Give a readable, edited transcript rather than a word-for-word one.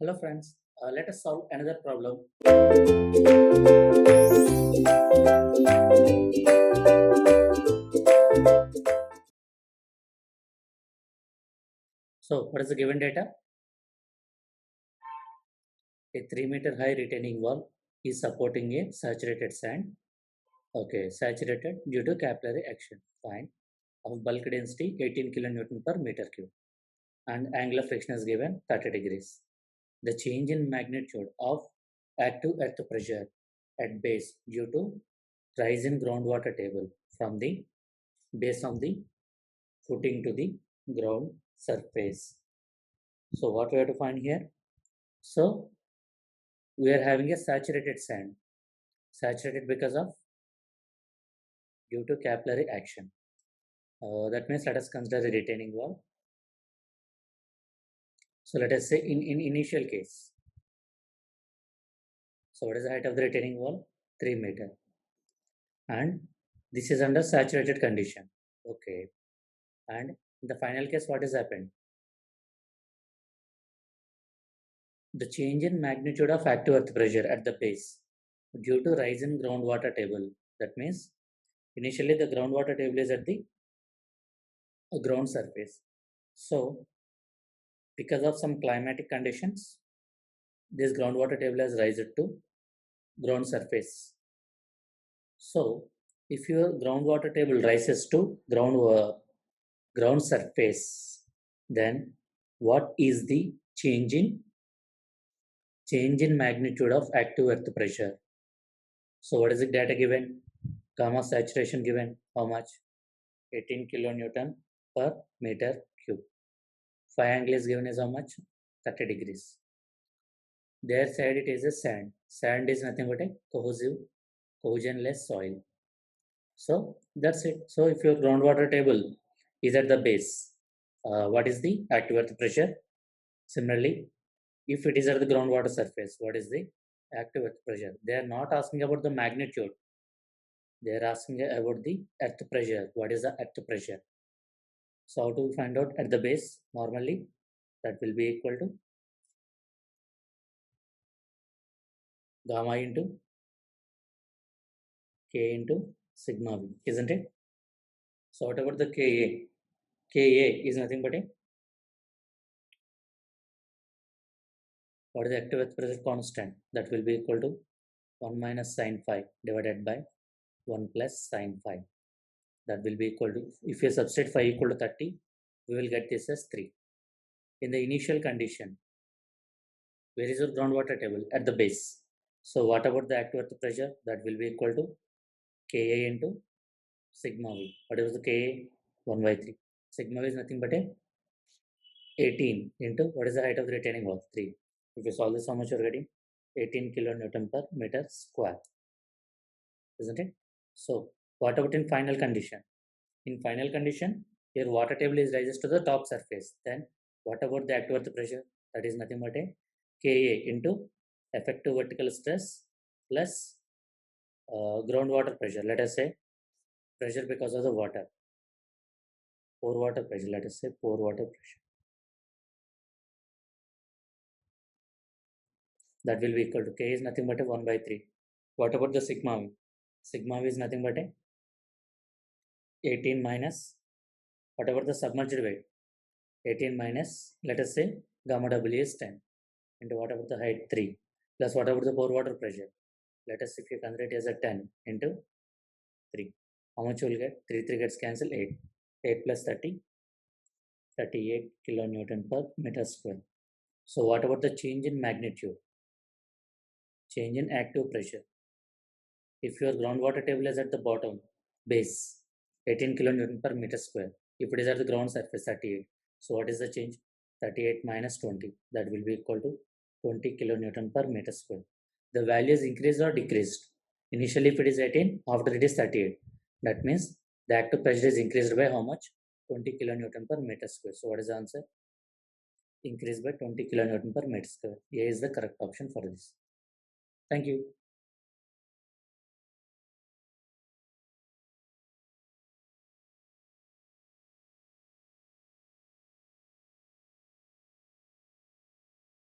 Hello friends, let us solve another problem. So what is the given data? A 3-meter high retaining wall is supporting a saturated sand. Okay, saturated due to capillary action. Fine. Of bulk density 18 kilonewton per meter cube. And angle of friction is given 30 degrees. The change in magnitude of active earth pressure at base due to rise in groundwater table from the base of the footing to the ground surface. So what we have to find here? So we are having a saturated sand, saturated because of due to capillary action. That means let us consider the retaining wall. So let us say in initial case. So what is the height of the retaining wall? 3 meter. And this is under saturated condition. Okay. And in the final case, what has happened? The change in magnitude of active earth pressure at the base due to rise in groundwater table. That means initially the groundwater table is at the ground surface. So because of some climatic conditions, this groundwater table has risen to ground surface. So if your groundwater table rises to ground surface, then what is the change in magnitude of active earth pressure? So what is the data given? Gamma saturation given how much? 18 kilonewton per meter cube. Phi angle is given as how much? 30 degrees. Their side it is a sand. Sand is nothing but a cohesionless soil. So that's it. So if your groundwater table is at the base, what is the active earth pressure? Similarly, if it is at the groundwater surface, what is the active earth pressure? They are not asking about the magnitude. They are asking about the earth pressure. What is the earth pressure? So how to find out at the base? Normally, that will be equal to gamma into K into sigma V, isn't it? So what about the Ka? Ka is nothing but a what is the active earth pressure constant? That will be equal to 1 minus sine phi divided by 1 plus sine phi. That will be equal to, if you substitute phi equal to 30, we will get this as 3. In the initial condition, where is your groundwater table? At the base. So what about the active earth pressure? That will be equal to Ka into sigma V. What is the Ka? 1 by 3. Sigma V is nothing but a 18 into what is the height of the retaining wall? 3. If you solve this, how much you're getting? 18 kilonewton per meter square. Isn't it? So what about in final condition? In final condition, your water table is rises to the top surface. Then what about the active earth pressure? That is nothing but a Ka into effective vertical stress plus groundwater pressure. Let us say pressure because of the water. Pore water pressure. Let us say pore water pressure. That will be equal to K is nothing but a 1 by 3. What about the sigma V? Sigma V is nothing but a 18 minus, what about the submerged weight? 18 minus, let us say gamma W is 10 into what about the height 3 plus what about the pore water pressure? Let us, if you consider it as a 10 into 3, how much you will get? 3 gets cancelled, 8. 8 plus 30, 38 kilonewton per meter square. So what about the change in magnitude? Change in active pressure. If your groundwater table is at the bottom, base, 18 kilonewton per meter square. If it is at the ground surface, 38. So what is the change? 38 minus 20. That will be equal to 20 kilonewton per meter square. The value is increased or decreased. Initially, if it is 18, after it is 38. That means the active pressure is increased by how much? 20 kilonewton per meter square. So what is the answer? Increased by 20 kilonewton per meter square. A is the correct option for this. Thank you.